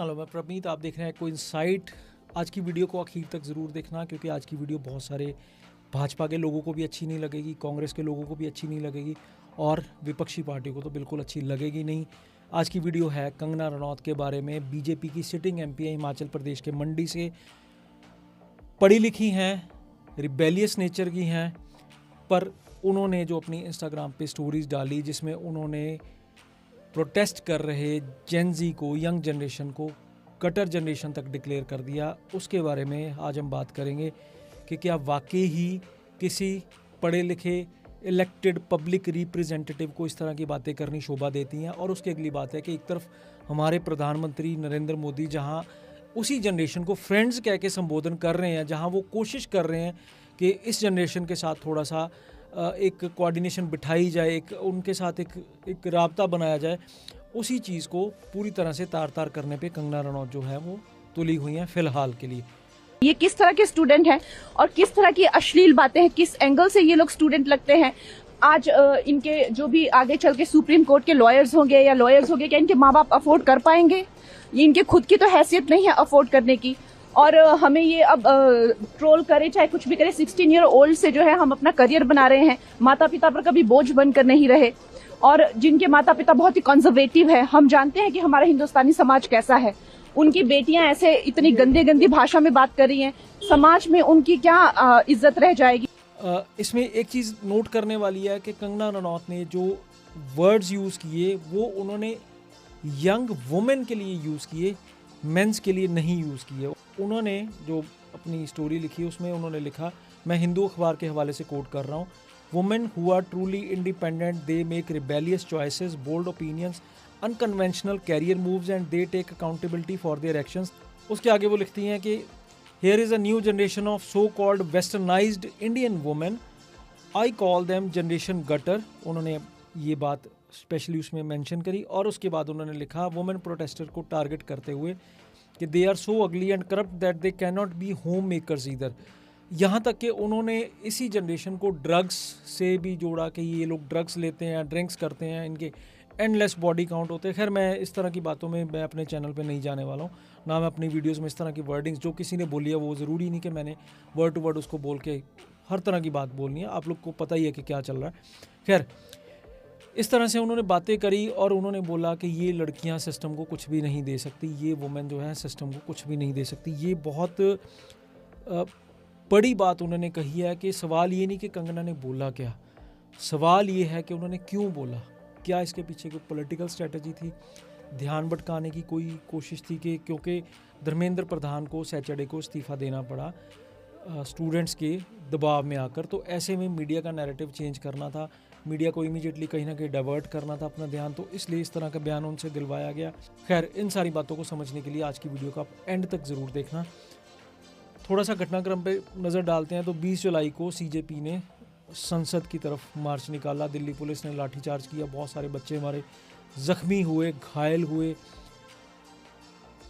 Hello, मैं प्रमीत। आप देख रहे हैं कोइंसाइट। आज की वीडियो को आखिर तक ज़रूर देखना, क्योंकि आज की वीडियो बहुत सारे भाजपा के लोगों को भी अच्छी नहीं लगेगी, कांग्रेस के लोगों को भी अच्छी नहीं लगेगी और विपक्षी पार्टियों को तो बिल्कुल अच्छी लगेगी नहीं। आज की वीडियो है कंगना रनौत के बारे में। बीजेपी की सिटिंग एमपी है हिमाचल प्रदेश के मंडी से, पढ़ी लिखी हैं, रिबेलियस नेचर की हैं, पर उन्होंने जो अपनी इंस्टाग्राम पे स्टोरीज डाली जिसमें उन्होंने प्रोटेस्ट कर रहे जेनजी को, यंग जनरेशन को कटर जनरेशन तक डिक्लेयर कर दिया, उसके बारे में आज हम बात करेंगे कि क्या वाकई ही किसी पढ़े लिखे इलेक्टेड पब्लिक रिप्रेजेंटेटिव को इस तरह की बातें करनी शोभा देती हैं। और उसकी अगली बात है कि एक तरफ हमारे प्रधानमंत्री नरेंद्र मोदी जहां उसी जनरेशन को फ्रेंड्स कह के संबोधन कर रहे हैं, जहां वो कोशिश कर रहे हैं कि इस जनरेशन के साथ थोड़ा सा एक कोऑर्डिनेशन बिठाई जाए, उनके साथ एक राब्ता बनाया जाए, उसी चीज़ को पूरी तरह से तार तार करने पे कंगना रनौत जो है वो तुली हुई हैं फिलहाल के लिए। ये किस तरह के स्टूडेंट हैं और किस तरह की अश्लील बातें हैं, किस एंगल से ये लोग स्टूडेंट लगते हैं। आज इनके जो भी आगे चल के सुप्रीम कोर्ट के लॉयर्स होंगे, क्या इनके माँ बाप अफोर्ड कर पाएंगे? ये इनके खुद की तो हैसियत नहीं है अफोर्ड करने की। और हमें ये अब ट्रोल करे चाहे कुछ भी करे, 16 ईयर ओल्ड से जो है हम अपना करियर बना रहे हैं, माता पिता पर कभी बोझ बनकर नहीं रहे, और जिनके माता पिता बहुत ही कंजर्वेटिव है। हम जानते हैं कि हमारा हिंदुस्तानी समाज कैसा है। उनकी बेटियां ऐसे इतनी गंदी भाषा में बात कर रही हैं, समाज में उनकी क्या इज्जत रह जाएगी। इसमें एक चीज़ नोट करने वाली है कि कंगना रनौत ने जो वर्ड्स यूज़ किए वो उन्होंने यंग वुमेन के लिए यूज़ किए, मेंस के लिए नहीं यूज़ किए। उन्होंने जो अपनी स्टोरी लिखी उसमें उन्होंने लिखा, मैं हिंदू अखबार के हवाले से कोट कर रहा हूँ, women who are truly independent, they make rebellious choices, bold opinions, unconventional career moves and they take accountability for their actions. उसके आगे वो लिखती हैं कि here is a new generation of so called westernised Indian women, I call them generation gutter. उन्होंने ये बात specially उसमें मेंशन करी और उसके बाद उन्होंने लिखा वुमेन प्रोटेस्टर को टारगेट करते हुए कि दे आर सो अगली and corrupt that they can not be home makers either. यहाँ तक कि उन्होंने इसी जनरेशन को ड्रग्स से भी जोड़ा कि ये लोग ड्रग्स लेते हैं, ड्रिंक्स करते हैं, इनके एंडलेस बॉडी काउंट होते हैं। खैर, मैं इस तरह की बातों में मैं अपने चैनल पे नहीं जाने वाला हूँ, ना मैं अपनी वीडियोस में इस तरह की वर्डिंग्स जो किसी ने बोली है वो ज़रूरी नहीं कि मैंने वर्ड टू वर्ड उसको बोल के हर तरह की बात बोलनी है। आप लोग को पता ही है कि क्या चल रहा है। खैर, इस तरह से उन्होंने बातें करी और उन्होंने बोला कि ये लड़कियां सिस्टम को कुछ भी नहीं दे सकती, ये वुमेन जो है सिस्टम को कुछ भी नहीं दे सकती। ये बहुत बड़ी बात उन्होंने कही है कि सवाल ये नहीं कि कंगना ने बोला क्या, सवाल ये है कि उन्होंने क्यों बोला। क्या इसके पीछे कोई पॉलिटिकल स्ट्रेटजी थी, ध्यान भटकाने की कोई कोशिश थी कि क्योंकि धर्मेंद्र प्रधान को सैटरडे को इस्तीफ़ा देना पड़ा स्टूडेंट्स के दबाव में आकर, तो ऐसे में मीडिया का नैरेटिव चेंज करना था, मीडिया को इमीडिएटली कहीं ना कहीं डाइवर्ट करना था अपना ध्यान, तो इसलिए इस तरह का बयान उनसे दिलवाया गया। खैर, इन सारी बातों को समझने के लिए आज की वीडियो का आप एंड तक ज़रूर देखना। थोड़ा सा घटनाक्रम पे नज़र डालते हैं तो 20 जुलाई को सीजेपी ने संसद की तरफ मार्च निकाला, दिल्ली पुलिस ने लाठीचार्ज किया, बहुत सारे बच्चे हमारे ज़ख्मी हुए, घायल हुए,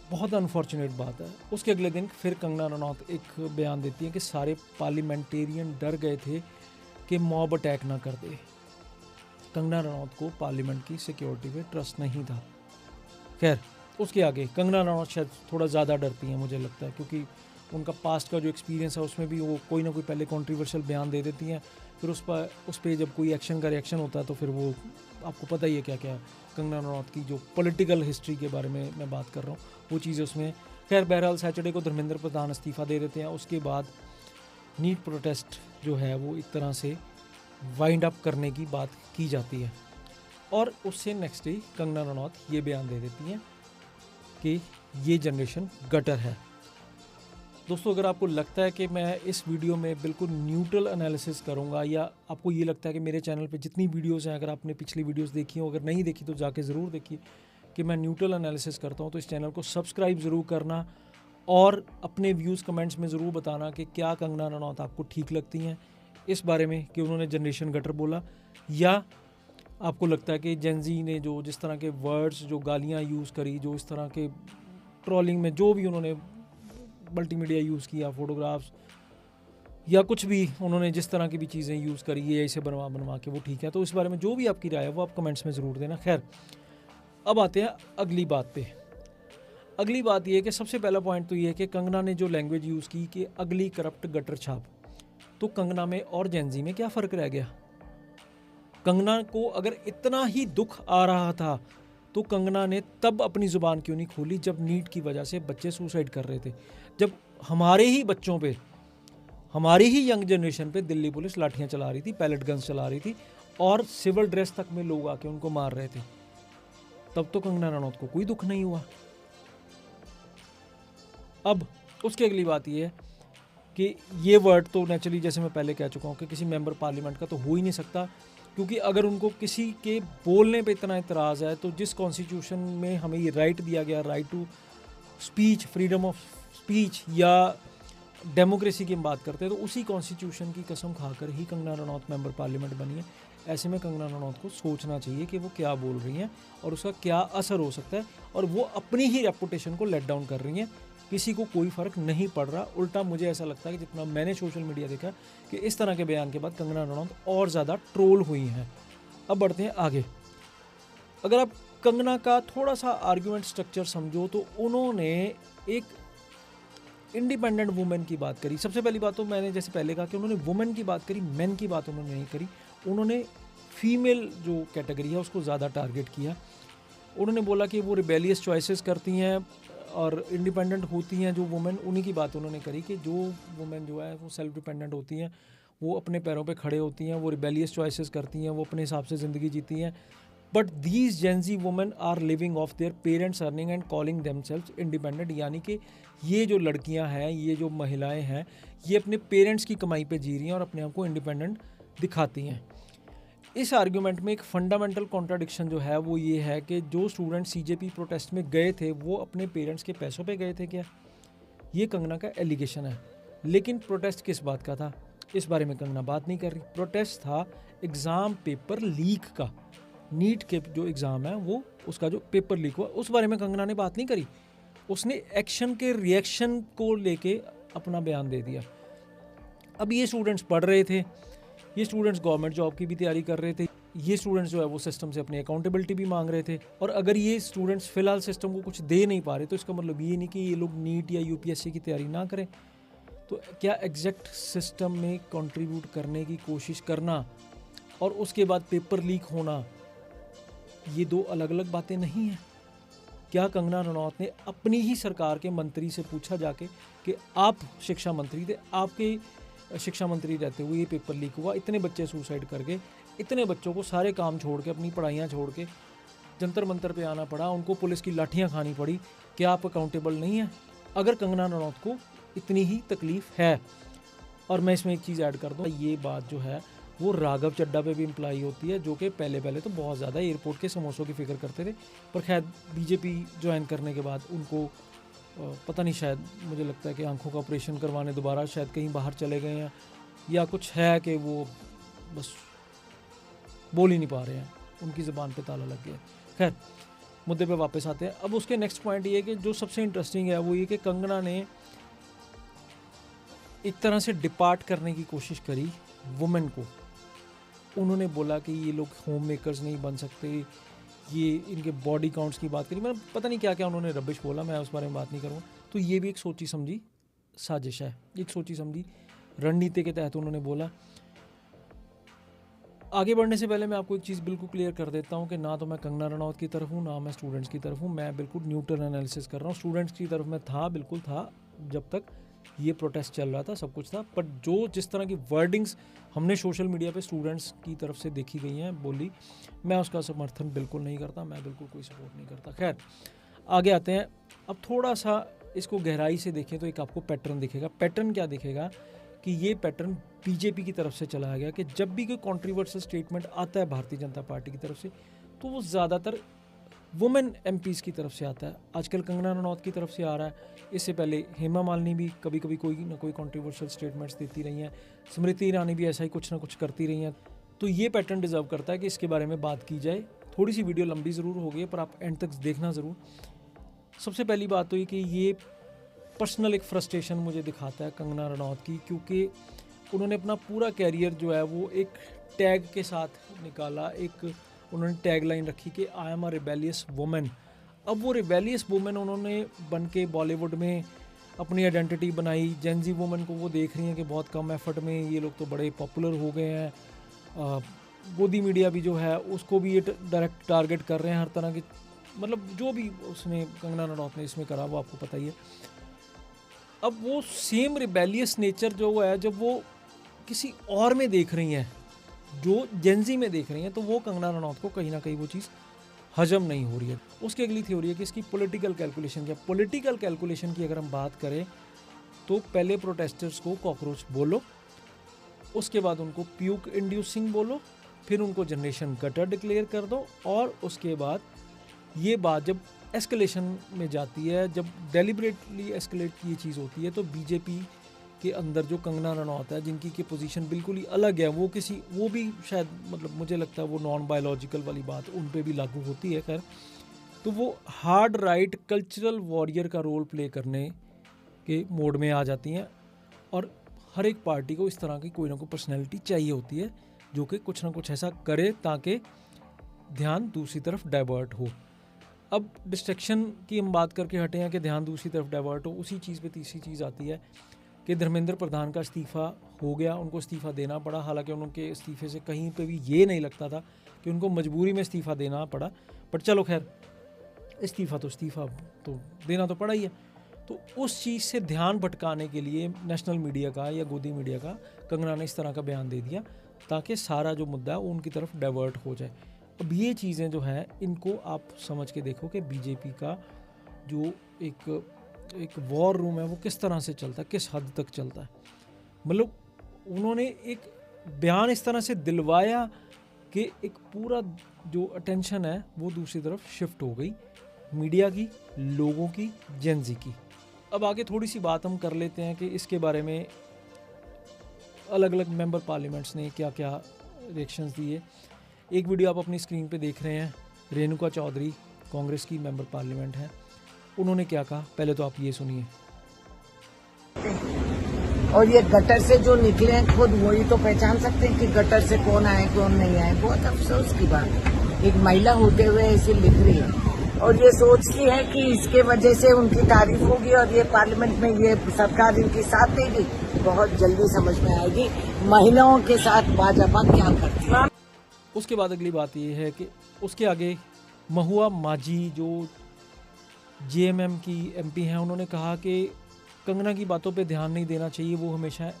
बहुत अनफॉर्चुनेट बात है। उसके अगले दिन फिर कंगना रनौत एक बयान देती है कि सारे पार्लियामेंटेरियन डर गए थे कि मॉब अटैक ना कर दे। कंगना रनौत को पार्लियामेंट की सिक्योरिटी पे ट्रस्ट नहीं था। खैर, उसके आगे कंगना रनौत शायद थोड़ा ज़्यादा डरती हैं मुझे लगता है, क्योंकि उनका पास्ट का जो एक्सपीरियंस है उसमें भी वो कोई ना कोई पहले कंट्रोवर्शियल बयान दे देती हैं, फिर उस पर जब कोई एक्शन का रिएक्शन होता है तो फिर वो आपको पता ही है क्या क्या कंगना रनौत की जो पॉलिटिकल हिस्ट्री के बारे में मैं बात कर रहा हूँ वो चीज़ें उसमें। खैर, बहरहाल सैटरडे को धर्मेंद्र प्रधान इस्तीफ़ा दे देते हैं। उसके बाद नीट प्रोटेस्ट जो है वो एक तरह से वाइंड अप करने की बात की जाती है और उससे नेक्स्ट डे कंगना रनौत ये बयान दे देती हैं कि ये जनरेशन गटर है। दोस्तों, अगर आपको लगता है कि मैं इस वीडियो में बिल्कुल न्यूट्रल एनालिसिस करूंगा, या आपको ये लगता है कि मेरे चैनल पे जितनी वीडियोस हैं, अगर आपने पिछली वीडियोस देखी हो, अगर नहीं देखी तो जाके ज़रूर देखिए कि मैं न्यूट्रल एनालिसिस करता हूं, तो इस चैनल को सब्सक्राइब ज़रूर करना और अपने व्यूज़ कमेंट्स में ज़रूर बताना कि क्या कंगना रनौत आपको ठीक लगती हैं इस बारे में कि उन्होंने जनरेशन गटर बोला, या आपको लगता है कि जेनजी ने जो जिस तरह के वर्ड्स, जो गालियाँ यूज़ करी, जो इस तरह के ट्रोलिंग में जो भी उन्होंने मल्टीमीडिया यूज़ किया, फोटोग्राफ्स या कुछ भी उन्होंने जिस तरह की भी चीज़ें यूज़ करी, ये ऐसे बनवा के वो ठीक है। तो इस बारे में जो भी आपकी राय है वो आप कमेंट्स में ज़रूर देना। खैर, अब आते हैं अगली बात पे। अगली बात ये है कि सबसे पहला पॉइंट तो ये है कि कंगना ने जो लैंग्वेज यूज़ की कि अगली करप्ट गटर छाप, तो कंगना में और जेंजी में क्या फ़र्क रह गया? कंगना को अगर इतना ही दुख आ रहा था तो कंगना ने तब अपनी ज़ुबान क्यों नहीं खोली जब नीट की वजह से बच्चे सुसाइड कर रहे थे, जब हमारे ही बच्चों पे, हमारी ही यंग जनरेशन पे दिल्ली पुलिस लाठियाँ चला रही थी, पैलेट गन्स चला रही थी और सिविल ड्रेस तक में लोग आके उनको मार रहे थे, तब तो कंगना रनौत को कोई दुख नहीं हुआ। अब उसकी अगली बात ये है कि ये वर्ड तो नेचुरली जैसे मैं पहले कह चुका हूँ कि किसी मेंबर पार्लियामेंट का तो हो ही नहीं सकता, क्योंकि अगर उनको किसी के बोलने पे इतना इतराज़ है तो जिस कॉन्स्टिट्यूशन में हमें ये राइट दिया गया, right to speech, freedom of speech या डेमोक्रेसी की हम बात करते हैं, तो उसी कॉन्स्टिट्यूशन की कसम खाकर ही कंगना रनौत मेंबर पार्लियामेंट बनी है। ऐसे में कंगना रनौत को सोचना चाहिए कि वो क्या बोल रही हैं और उसका क्या असर हो सकता है, और वो अपनी ही रेपुटेशन को लेट डाउन कर रही हैं। किसी को कोई फ़र्क नहीं पड़ रहा, उल्टा मुझे ऐसा लगता है कि जितना मैंने सोशल मीडिया देखा कि इस तरह के बयान के बाद कंगना रनौत और ज़्यादा ट्रोल हुई हैं। अब बढ़ते हैं आगे। अगर आप कंगना का थोड़ा सा आर्गुमेंट स्ट्रक्चर समझो तो उन्होंने एक इंडिपेंडेंट वुमेन की बात करी। सबसे पहली बात तो मैंने जैसे पहले कहा कि उन्होंने वुमेन की बात करी, मेन की बात उन्होंने नहीं करी। उन्होंने फीमेल जो कैटेगरी है उसको ज़्यादा टारगेट किया। उन्होंने बोला कि वो रिबेलियस चॉइसेस करती हैं और इंडिपेंडेंट होती हैं जो वुमेन, उन्हीं की बात उन्होंने करी कि जो वुमेन जो है वो सेल्फ डिपेंडेंट होती हैं, वो अपने पैरों पे खड़े होती हैं, वो रिबेलियस चॉइसेस करती हैं, वो अपने हिसाब से ज़िंदगी जीती हैं। But these gen Z women are living off their parents earning and calling themselves independent, यानी कि ये जो लड़कियां हैं, ये जो महिलाएं हैं, ये अपने पेरेंट्स की कमाई पे जी रही हैं और अपने आप को इंडिपेंडेंट दिखाती हैं। इस आर्ग्यूमेंट में एक फंडामेंटल कॉन्ट्राडिक्शन जो है वो ये है कि जो स्टूडेंट सीजेपी प्रोटेस्ट में गए थे वो अपने पेरेंट्स के पैसों पे गए थे क्या? ये कंगना का एलिगेशन है। लेकिन प्रोटेस्ट किस बात का था, इस बारे में कंगना बात नहीं कर रही। प्रोटेस्ट था एग्ज़ाम पेपर लीक का, नीट के जो एग्ज़ाम है वो उसका जो पेपर लीक हुआ उस बारे में कंगना ने बात नहीं करी। उसने एक्शन के रिएक्शन को लेके अपना बयान दे दिया। अब ये स्टूडेंट्स पढ़ रहे थे, ये स्टूडेंट्स गवर्नमेंट जॉब की भी तैयारी कर रहे थे, ये स्टूडेंट्स जो है वो सिस्टम से अपनी अकाउंटेबिलिटी भी मांग रहे थे। और अगर ये स्टूडेंट्स फिलहाल सिस्टम को कुछ दे नहीं पा रहे तो इसका मतलब ये नहीं कि ये लोग नीट या यूपीएससी की तैयारी ना करें। तो क्या एग्जैक्ट सिस्टम में कंट्रीब्यूट करने की कोशिश करना और उसके बाद पेपर लीक होना, ये दो अलग अलग बातें नहीं हैं? क्या कंगना रनौत ने अपनी ही सरकार के मंत्री से पूछा जाके कि आप शिक्षा मंत्री थे, आपके शिक्षा मंत्री रहते हुए ये पेपर लीक हुआ, इतने बच्चे सुसाइड कर गए, इतने बच्चों को सारे काम छोड़ के, अपनी पढ़ाइयाँ छोड़ के जंतर मंतर पे आना पड़ा, उनको पुलिस की लाठियाँ खानी पड़ी, क्या आप अकाउंटेबल नहीं हैं? अगर कंगना रनौत को इतनी ही तकलीफ़ है, और मैं इसमें एक चीज़ ऐड कर दूँ, ये बात जो है वो राघव चड्डा पे भी इम्प्लाई होती है, जो कि पहले तो बहुत ज़्यादा एयरपोर्ट के समोसों की फिक्र करते थे, पर खैर बीजेपी ज्वाइन करने के बाद उनको पता नहीं, शायद मुझे लगता है कि आंखों का ऑपरेशन करवाने दोबारा शायद कहीं बाहर चले गए हैं या कुछ है कि वो बस बोल ही नहीं पा रहे हैं, उनकी ज़बान पे ताला लग गया। खैर मुद्दे पे वापस आते हैं। अब उसके नेक्स्ट पॉइंट ये कि जो सबसे इंटरेस्टिंग है वो ये कि कंगना ने एक तरह से डिपार्ट करने की कोशिश करी वुमेन को। उन्होंने बोला कि ये लोग होम मेकर्स नहीं बन सकते, ये इनके बॉडी काउंट्स की बात करी, मतलब पता नहीं क्या क्या उन्होंने रबिश बोला, मैं उस बारे में बात नहीं करूँगा। तो ये भी एक सोची समझी साजिश है, एक सोची समझी रणनीति के तहत उन्होंने बोला। आगे बढ़ने से पहले मैं आपको एक चीज़ बिल्कुल क्लियर कर देता हूँ कि ना तो मैं कंगना रनौत की तरफ हूँ, ना मैं स्टूडेंट्स की तरफ हूँ। मैं बिल्कुल न्यूट्रल एनालिसिस कर रहा हूँ। स्टूडेंट्स की तरफ मैं था, बिल्कुल था, जब तक ये प्रोटेस्ट चल रहा था, सब कुछ था। पर जो जिस तरह की वर्डिंग्स हमने सोशल मीडिया पे स्टूडेंट्स की तरफ से देखी गई हैं, बोली, मैं उसका समर्थन बिल्कुल नहीं करता, मैं बिल्कुल कोई सपोर्ट नहीं करता। खैर आगे आते हैं। अब थोड़ा सा इसको गहराई से देखें तो एक आपको पैटर्न दिखेगा। पैटर्न क्या दिखेगा कि ये पैटर्न बीजेपी की तरफ से चलाया गया कि जब भी कोई कॉन्ट्रीवर्शियल स्टेटमेंट आता है भारतीय जनता पार्टी की तरफ से तो वो ज़्यादातर वुमेन एमपीज़ की तरफ से आता है। आजकल कंगना रनौत की तरफ से आ रहा है, इससे पहले हेमा मालिनी भी कभी कभी कोई ना कोई कॉन्ट्रीवर्शियल स्टेटमेंट्स देती रही हैं, स्मृति ईरानी भी ऐसा ही कुछ ना कुछ करती रही हैं। तो ये पैटर्न डिज़र्व करता है कि इसके बारे में बात की जाए। थोड़ी सी वीडियो लंबी ज़रूर होगी पर आप एंड तक देखना ज़रूर। सबसे पहली बात तो ये कि ये पर्सनल एक फ्रस्ट्रेशन मुझे दिखाता है कंगना रनौत की, क्योंकि उन्होंने अपना पूरा कैरियर जो है वो एक टैग के साथ निकाला। एक उन्होंने टैग लाइन रखी कि I am a rebellious women. अब वो रिबेलियस वुमेन उन्होंने बन के बॉलीवुड में अपनी आइडेंटिटी बनाई। जेनजी वुमेन को वो देख रही हैं कि बहुत कम एफर्ट में ये लोग तो बड़े पॉपुलर हो गए हैं। गोदी मीडिया भी जो है उसको भी ये डायरेक्ट टारगेट कर रहे हैं हर तरह की, मतलब जो भी उसने कंगना रनौत ने इसमें करा वो आपको पता ही है। अब वो सेम रिबेलियस नेचर जो है जब वो किसी और में देख रही हैं, जो जेनजी में देख रही हैं, तो वो कंगना रनौत को कहीं ना कहीं वो चीज़ हजम नहीं हो रही है। उसकी अगली थ्योरी है कि इसकी पॉलिटिकल कैलकुलेशन क्या। पॉलिटिकल कैलकुलेशन की अगर हम बात करें तो पहले प्रोटेस्टर्स को कॉकरोच बोलो, उसके बाद उनको प्यूक इंड्यूसिंग बोलो, फिर उनको जनरेशन गटर डिक्लेयर कर दो, और उसके बाद ये बात जब एस्केलेशन में जाती है, जब डेलिबरेटली एस्केलेट ये चीज़ होती है, तो बीजेपी के अंदर जो कंगना रनौत है जिनकी की पोजीशन बिल्कुल ही अलग है, वो भी शायद मतलब मुझे लगता है वो नॉन बायोलॉजिकल वाली बात उन पे भी लागू होती है। खैर, तो वो हार्ड राइट कल्चरल वॉरियर का रोल प्ले करने के मोड में आ जाती हैं, और हर एक पार्टी को इस तरह की कोई ना कोई पर्सनैलिटी चाहिए होती है जो कि कुछ ना कुछ ऐसा करे ताकि ध्यान दूसरी तरफ डाइवर्ट हो। अब डिस्ट्रैक्शन की हम बात करके हटे हैं कि ध्यान दूसरी तरफ डाइवर्ट हो, उसी चीज़ पे तीसरी चीज़ आती है कि धर्मेंद्र प्रधान का इस्तीफ़ा हो गया, उनको इस्तीफ़ा देना पड़ा। हालांकि उनके इस्तीफ़े से कहीं पे भी ये नहीं लगता था कि उनको मजबूरी में इस्तीफ़ा देना पड़ा, बट चलो खैर, इस्तीफ़ा तो देना तो पड़ा ही है। तो उस चीज़ से ध्यान भटकाने के लिए नेशनल मीडिया का या गोदी मीडिया का कंगना ने इस तरह का बयान दे दिया ताकि सारा जो मुद्दा है वो उनकी तरफ डाइवर्ट हो जाए। अब ये चीज़ें जो हैं इनको आप समझ के देखो कि बीजेपी का जो एक वॉर रूम है वो किस तरह से चलता है, किस हद तक चलता है। मतलब उन्होंने एक बयान इस तरह से दिलवाया कि एक पूरा जो अटेंशन है वो दूसरी तरफ शिफ्ट हो गई, मीडिया की, लोगों की, जेनजी की। अब आगे थोड़ी सी बात हम कर लेते हैं कि इसके बारे में अलग अलग मेंबर पार्लियामेंट्स ने क्या क्या रिएक्शंस दिए। एक वीडियो आप अपनी स्क्रीन पे देख रहे हैं, रेणुका चौधरी कांग्रेस की मेंबर पार्लियामेंट है, उन्होंने क्या कहा पहले तो आप ये सुनिए। और ये गटर से जो निकले हैं खुद वही तो पहचान सकते हैं कि गटर से कौन आए कौन नहीं आए। बहुत अफसोस की बात है, एक महिला होते हुए ऐसी लिख रही है और ये सोचती है कि इसके वजह से उनकी तारीफ होगी और ये पार्लियामेंट में ये सरकार इनकी साथ देगी। बहुत जल्दी समझ में आएगी महिलाओं के साथ भाजपा क्या करती है। उसके बाद अगली बात ये है कि उसके आगे महुआ माझी जो जेएमएम की एमपी हैं, उन्होंने कहा कि कंगना की बातों पे ध्यान नहीं देना चाहिए, वो हमेशा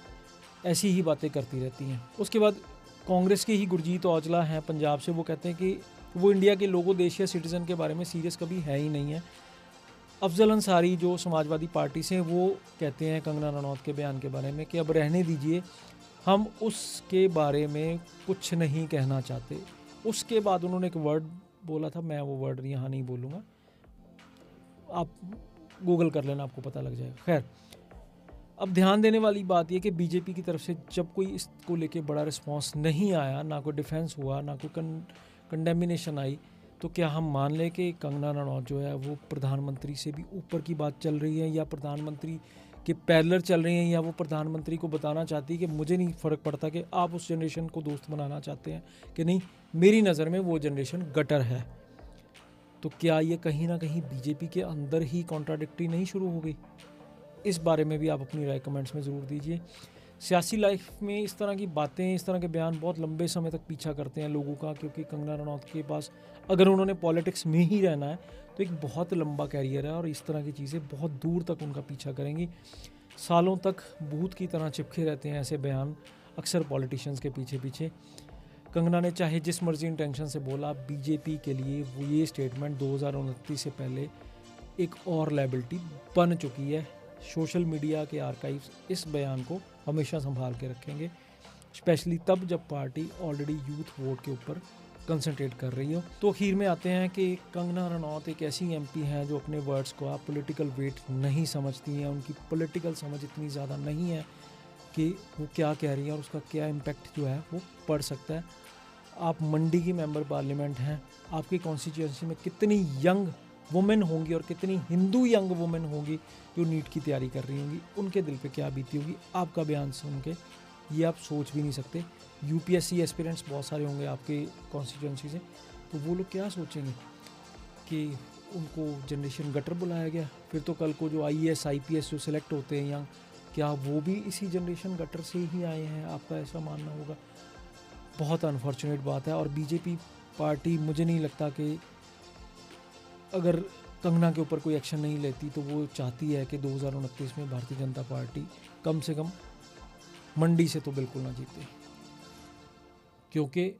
ऐसी ही बातें करती रहती हैं। उसके बाद कांग्रेस के ही गुरजीत औजला हैं पंजाब से, वो कहते हैं कि वो इंडिया के लोगों, देश या सिटीज़न के बारे में सीरियस कभी है ही नहीं है। अफजल अंसारी जो समाजवादी पार्टी से, वो कहते हैं कंगना रनौत के बयान के बारे में कि अब रहने दीजिए, हम उसके बारे में कुछ नहीं कहना चाहते। उसके बाद उन्होंने एक वर्ड बोला था, मैं वो वर्ड यहाँ नहीं बोलूँगा, आप गूगल कर लेना, आपको पता लग जाएगा। खैर, अब ध्यान देने वाली बात यह कि बीजेपी की तरफ से जब कोई इसको लेके बड़ा रिस्पांस नहीं आया, ना कोई डिफेंस हुआ, ना कोई कंडेमिनेशन आई, तो क्या हम मान लें कि कंगना रनौत जो है वो प्रधानमंत्री से भी ऊपर की बात चल रही है, या प्रधानमंत्री के पैरेलल चल रही हैं, या वो प्रधानमंत्री को बताना चाहती है कि मुझे नहीं फ़र्क पड़ता कि आप उस जनरेशन को दोस्त बनाना चाहते हैं कि नहीं, मेरी नज़र में वो जनरेशन गटर है। तो क्या ये कहीं ना कहीं बीजेपी के अंदर ही कॉन्ट्राडिक्टी नहीं शुरू हो गई? इस बारे में भी आप अपनी राय कमेंट्स में ज़रूर दीजिए। सियासी लाइफ में इस तरह की बातें, इस तरह के बयान बहुत लंबे समय तक पीछा करते हैं लोगों का, क्योंकि कंगना रनौत के पास अगर उन्होंने पॉलिटिक्स में ही रहना है तो एक बहुत लंबा कैरियर है, और इस तरह की चीज़ें बहुत दूर तक उनका पीछा करेंगी। सालों तक भूत की तरह चिपके रहते हैं ऐसे बयान अक्सर पॉलिटिशियंस के पीछे पीछे। कंगना ने चाहे जिस मर्जी इंटेंशन से बोला, बीजेपी के लिए वो ये स्टेटमेंट 2029 से पहले एक और लायबिलिटी बन चुकी है। सोशल मीडिया के आर्काइव्स इस बयान को हमेशा संभाल के रखेंगे, स्पेशली तब जब पार्टी ऑलरेडी यूथ वोट के ऊपर कंसंट्रेट कर रही हो। तो आखिर में आते हैं कि कंगना रनौत एक ऐसी एमपी हैं जो अपने वर्ड्स को आप पॉलिटिकल वेट नहीं समझती हैं, उनकी पॉलिटिकल समझ इतनी ज़्यादा नहीं है कि वो क्या कह रही है और उसका क्या इम्पैक्ट जो है वो पड़ सकता है। आप मंडी की मेंबर पार्लियामेंट हैं, आपकी कॉन्स्टिट्यूएंसी में कितनी यंग वुमेन होंगी और कितनी हिंदू यंग वुमेन होंगी जो नीट की तैयारी कर रही होंगी, उनके दिल पे क्या बीती होगी आपका बयान सुन के, ये आप सोच भी नहीं सकते। यूपीएससी एस्पिरेंट्स बहुत सारे होंगे आपके कॉन्स्टिट्यूएंसी से, तो वो लोग क्या सोचेंगे कि उनको जनरेशन गटर बुलाया गया। फिर तो कल को जो IAS IPS जो सिलेक्ट होते हैं या क्या वो भी इसी जनरेशन गटर से ही आए हैं, आपका ऐसा मानना होगा। बहुत अनफॉर्चुनेट बात है। और बीजेपी पार्टी मुझे नहीं लगता कि अगर कंगना के ऊपर कोई एक्शन नहीं लेती तो वो चाहती है कि 2029 में भारतीय जनता पार्टी कम से कम मंडी से तो बिल्कुल ना जीते, क्योंकि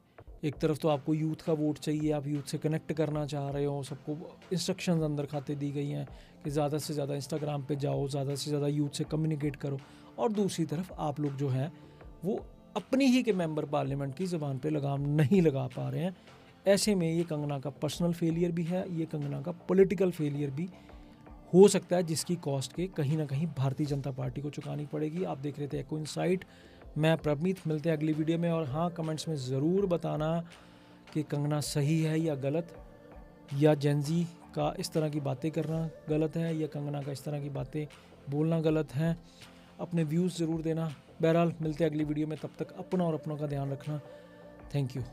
एक तरफ तो आपको यूथ का वोट चाहिए, आप यूथ से कनेक्ट करना चाह रहे हो, सबको इंस्ट्रक्शंस अंदर खाते दी गई हैं कि ज़्यादा से ज़्यादा इंस्टाग्राम पे जाओ, ज़्यादा से ज़्यादा यूथ से कम्युनिकेट करो, और दूसरी तरफ आप लोग जो हैं वो अपनी ही के मेंबर पार्लियामेंट की ज़बान पे लगाम नहीं लगा पा रहे हैं। ऐसे में ये कंगना का पर्सनल फेलियर भी है, ये कंगना का पॉलिटिकल फेलियर भी हो सकता है, जिसकी कॉस्ट के कहीं ना कहीं भारतीय जनता पार्टी को चुकानी पड़ेगी। आप देख रहे थे एको इनसाइट, मैं प्रभमीत, मिलते हैं अगली वीडियो में। और हाँ, कमेंट्स में ज़रूर बताना कि कंगना सही है या गलत, या जेंजी का इस तरह की बातें करना गलत है, या कंगना का इस तरह की बातें बोलना गलत है। अपने व्यूज़ ज़रूर देना। बहरहाल मिलते हैं अगली वीडियो में, तब तक अपना और अपनों का ध्यान रखना। Thank you.